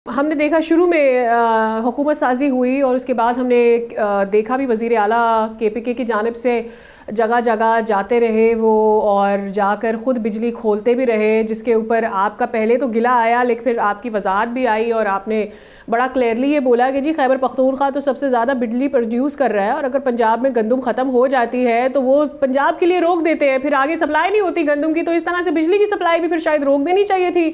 हमने देखा शुरू में हुकूमत साजी हुई और उसके बाद हमने देखा भी वज़ीर आला KPK की जानिब से जगह जगह जाते रहे वो और जाकर ख़ुद बिजली खोलते भी रहे, जिसके ऊपर आपका पहले तो गिला आया लेकिन फिर आपकी वजाहत भी आई और आपने बड़ा क्लियरली ये बोला कि जी खैबर पख्तूनख्वा तो सबसे ज़्यादा बिजली प्रोड्यूस कर रहा है और अगर पंजाब में गंदम ख़त्म हो जाती है तो वो पंजाब के लिए रोक देते हैं, फिर आगे सप्लाई नहीं होती गंदम की, तो इस तरह से बिजली की सप्लाई भी फिर शायद रोक देनी चाहिए थी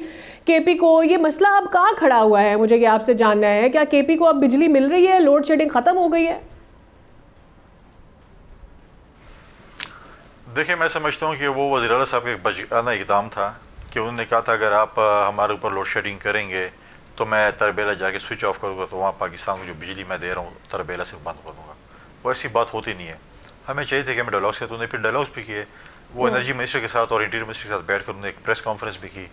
KP को। ये मसला अब कहाँ खड़ा हुआ है, मुझे ये आपसे जानना है। क्या KP को अब बिजली मिल रही है, लोड शेडिंग ख़त्म हो गई है? देखिए, मैं समझता हूँ कि वो वज़ीर आला साहब का एक बचकाना इक़दाम था कि उन्होंने कहा था अगर आप हमारे ऊपर लोड शेडिंग करेंगे तो मैं तरबेला जाके स्विच ऑफ करूँगा तो वहाँ पाकिस्तान को जो बिजली मैं दे रहा हूँ तरबेला से बंद कर दूँगा। वो ऐसी बात होती नहीं है। हमें चाहिए थे कि हमें डायलॉग्स किए, तो उन्होंने फिर डायलॉग्स भी किए। वो एनर्जी मिनिस्टर के साथ और इंटीरियर मिनिस्टर के साथ बैठ कर उन्होंने एक प्रेस कॉन्फ्रेंस भी की,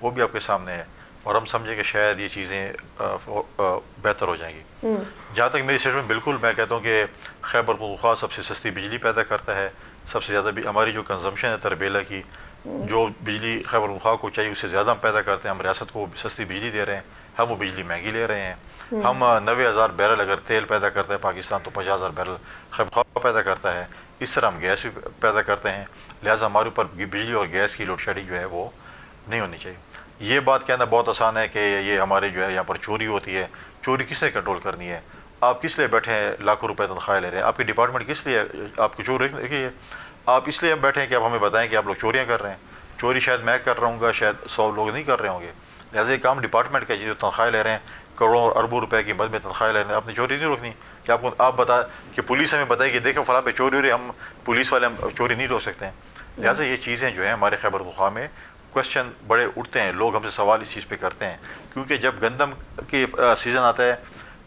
वो भी आपके सामने है और हम समझे कि शायद ये चीज़ें बेहतर हो जाएंगी। जहाँ तक मेरी स्टेटमेंट, बिल्कुल मैं कहता हूँ कि खैबर पख्तूनख्वा सबसे सस्ती बिजली पैदा करता है, सबसे ज़्यादा भी हमारी जो कंजम्पशन है तरबेला की, जो बिजली खैबर पख्तूनख्वा को चाहिए उससे ज़्यादा हम पैदा करते हैं। हम रियासत को सस्ती बिजली दे रहे हैं, हम वो बिजली महंगी ले रहे हैं। हम 90,000 बैरल अगर तेल पैदा करता है पाकिस्तान तो 50,000 बैरल खैबर पख्तूनख्वा पैदा करता है। इस तरह हम गैस भी पैदा करते हैं, लिहाजा हमारे ऊपर बिजली और गैस की लोड शेडिंग जो है वो नहीं होनी चाहिए। ये बात कहना बहुत आसान है कि ये हमारे जो है यहाँ पर चोरी होती है। चोरी किसने कंट्रोल करनी है? आप किस लिए बैठे हैं लाखों रुपए तनख्वाह ले रहे हैं? आपकी डिपार्टमेंट किस लिए आपको चोरी देखिए, आप इसलिए हम बैठे हैं कि आप हमें बताएं कि आप लोग चोरियाँ कर रहे हैं। चोरी शायद मैं कर रहा हूँ, शायद 100 लोग नहीं कर रहे होंगे। लिहाजा ये काम डिपार्टमेंट का, जो तनख्वाह ले रहे हैं करोड़ों और अरबों रुपए की मद में तनख्वाह ले रहे हैं, आपने चोरी नहीं रोकनी। कि आपको आप बता कि पुलिस हमें बताए कि देखो फलां पे चोरी हो रही है, हम पुलिस वाले हम चोरी नहीं रोक सकते हैं। लिहाजा ये चीज़ें जो हैं हमारे खैबर पख्तूनख्वा में क्वेश्चन बड़े उठते हैं, लोग हमसे सवाल इस चीज़ पे करते हैं क्योंकि जब गंदम की सीज़न आता है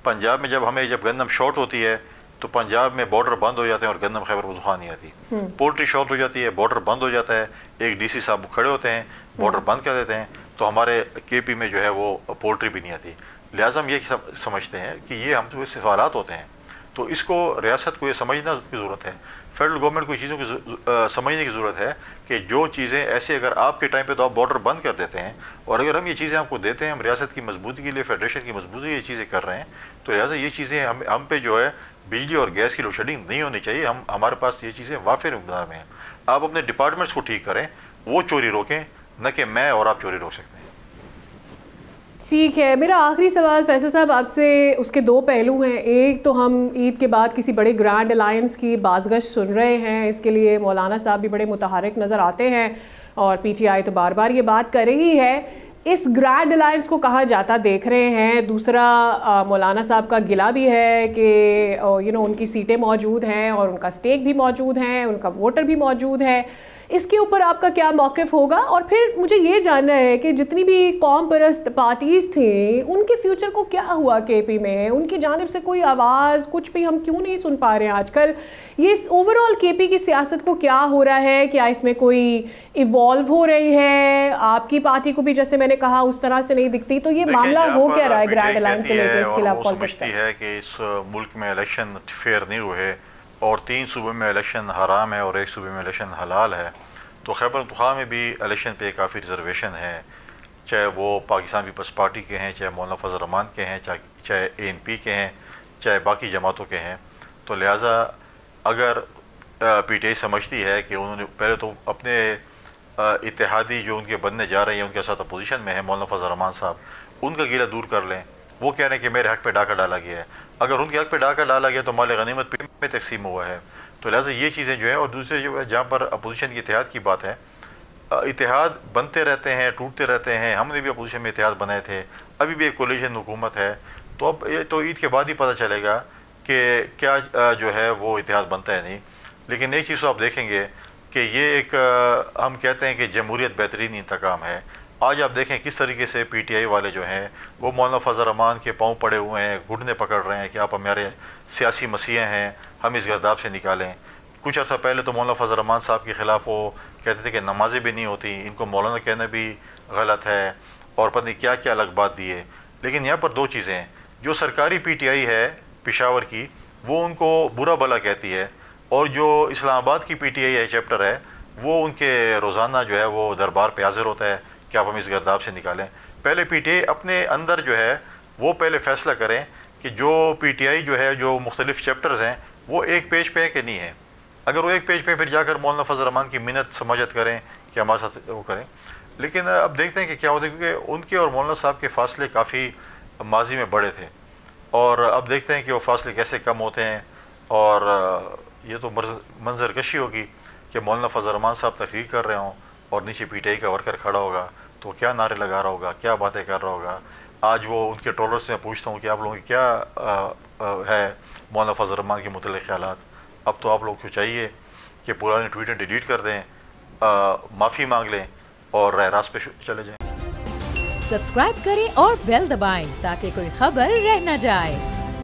पंजाब में, जब गंदम शॉर्ट होती है तो पंजाब में बॉर्डर बंद हो जाते हैं और गंदम खैबर पख्तूनख्वा नहीं आती। पोल्ट्री शॉर्ट हो जाती है, बॉर्डर बंद हो जाता है, एक DC साहब खड़े होते हैं, बॉर्डर बंद कर देते हैं, तो हमारे KP में जो है वो पोल्ट्री भी नहीं आती। लिहाजा हम ये समझते हैं कि ये हम तो सवालात होते हैं, तो इसको रियासत को ये समझना की ज़रूरत है, फेडरल गवर्नमेंट को चीज़ों की समझने की ज़रूरत है कि जो चीज़ें ऐसे अगर आपके टाइम पे तो आप बॉर्डर बंद कर देते हैं और अगर हम ये चीज़ें आपको देते हैं, हम रियासत की मजबूती के लिए, फेडरेशन की मजबूती के लिए ये चीज़ें कर रहे हैं, तो लिहाजा ये चीज़ें हम पे जो है बिजली और गैस की लोड शेडिंग नहीं होनी चाहिए। हमारे पास ये चीज़ें वाफिर मकदार में हैं। आप अपने डिपार्टमेंट्स को ठीक करें, वो चोरी रोकें, न कि मैं और आप चोरी रोक सकते हैं। ठीक है, मेरा आखिरी सवाल फैसल साहब आपसे, उसके दो पहलू हैं। एक तो हम ईद के बाद किसी बड़े ग्रैंड अलायंस की बाज़गश सुन रहे हैं, इसके लिए मौलाना साहब भी बड़े मुतहरिक नज़र आते हैं और PTI तो बार बार ये बात कर रही है। इस ग्रैंड अलायंस को कहाँ जाता देख रहे हैं? दूसरा, मौलाना साहब का गिला भी है कि उनकी सीटें मौजूद हैं और उनका स्टेक भी मौजूद हैं, उनका वोटर भी मौजूद है। इसके ऊपर आपका क्या मौक़िफ़ होगा? और फिर मुझे ये जानना है कि जितनी भी कौम परस्त पार्टीज़ थी उनके फ्यूचर को क्या हुआ KP में? उनकी जानिब से कोई आवाज़, कुछ भी हम क्यों नहीं सुन पा रहे हैं आजकल? ये ओवरऑल KP की सियासत को क्या हो रहा है? क्या इसमें कोई इवॉल्व हो रही है? आपकी पार्टी को भी जैसे मैंने कहा उस तरह से नहीं दिखती, तो ये मामला हो क्या रहा है ग्रैंड अलायंस से लेकर? इसके लिए आप कॉल करते हैं कि इस मुल्क में इलेक्शन फेयर नहीं हुए और 3 सूबे में इलेक्शन हराम है और 1 सूबे में इलेक्शन हलाल है, तो खैबर पख्तूनख्वा में भी इलेक्शन पे काफ़ी रिजर्वेशन है, चाहे वो पाकिस्तान पीपल्स पार्टी के हैं, चाहे मौलाना फजल रहमान के हैं, चाहे ANP के हैं, चाहे बाकी जमातों के हैं। तो लिहाजा अगर PTI समझती है कि उन्होंने पहले तो अपने इत्तेहादी जो उनके बनने जा रहे हैं, उनके साथ अपोजिशन में है मौलाना फजल रहमान साहब, उनका गिला दूर कर लें। वो कह रहे हैं कि मेरे हक़ पे डाका डाला गया है, अगर उनके हक़ पे डाका डाला गया तो माल गनीमत पे में तकसीम हुआ है। तो लिहाजा ये चीज़ें जो है, और दूसरे जो है जहाँ पर अपोजिशन की इत्तेहाद की बात है, इत्तेहाद बनते रहते हैं, टूटते रहते हैं। हमने भी अपोजिशन में इत्तेहाद बनाए थे, अभी भी एक कोलिशन हुकूमत है, तो अब ये तो ईद के बाद ही पता चलेगा कि क्या जो है वो इत्तेहाद बनता है नहीं। लेकिन एक चीज़ तो आप देखेंगे कि ये एक हम कहते हैं कि जमहूरियत बेहतरीन इंतकाम है। आज आप देखें किस तरीके से PTI वाले जो हैं वो मौलाना फजल रहमान के पाँव पड़े हुए हैं, घुटने पकड़ रहे हैं कि आप हमारे सियासी मसीह हैं, हम इस गर्दाब से निकालें। कुछ अर्सा पहले तो मौलाना फजल रहमान साहब के ख़िलाफ़ वो कहते थे कि नमाज़ें भी नहीं होती, इनको मौलाना कहना भी गलत है, और पता नहीं क्या क्या अलग बात दी है। लेकिन यहाँ पर 2 चीज़ें हैं, जो सरकारी PTI है पेशावर की, वो उनको बुरा भला कहती है, और जो इस्लामाबाद की PTI है चैप्टर है, वो उनके रोज़ाना जो है वो दरबार पे हाजिर होता है कि आप हम इस गर्दाब से निकालें। पहले PTI अपने अंदर जो है وہ پہلے فیصلہ کریں کہ جو پی ٹی آئی جو ہے جو مختلف چیپٹرز ہیں وہ ایک پیج پہ ہے کہ نہیں ہے. اگر وہ ایک پیج پہ پھر جا کر مولانا فضل الرحمان کی منت سماجت کریں کہ ہمارے ساتھ وہ کریں. لیکن اب دیکھتے ہیں کہ کیا ہوتا ہے کیونکہ ان کے اور مولانا صاحب کے فاصلے کافی ماضی میں بڑے تھے اور اب دیکھتے ہیں کہ وہ فاصلے کیسے کم ہوتے ہیں. اور یہ تو منظر کشی ہوگی کہ مولانا فضل الرحمان صاحب تقریر کر رہے ہوں اور نیچے پی ٹی آئی کا ورکر کھڑا ہوگا تو کیا نعرے لگا رہا ہوگا, کیا باتیں کر رہا ہوگا. آج وہ ان کے ٹرولر سے میں پوچھتا ہوں کہ آپ لوگوں کی کیا ہے مولانا فضل الرحمان کے متعلق خیالات. اب تو آپ لوگوں کو چاہیے کہ پرانے ٹویٹر ڈیلیٹ کر دیں, معافی مانگ لیں اور راہ راست پہ چلے جائیں. سبسکرائب کریں اور بیل دبائیں تاکہ کوئی خبر رہ نہ جائے.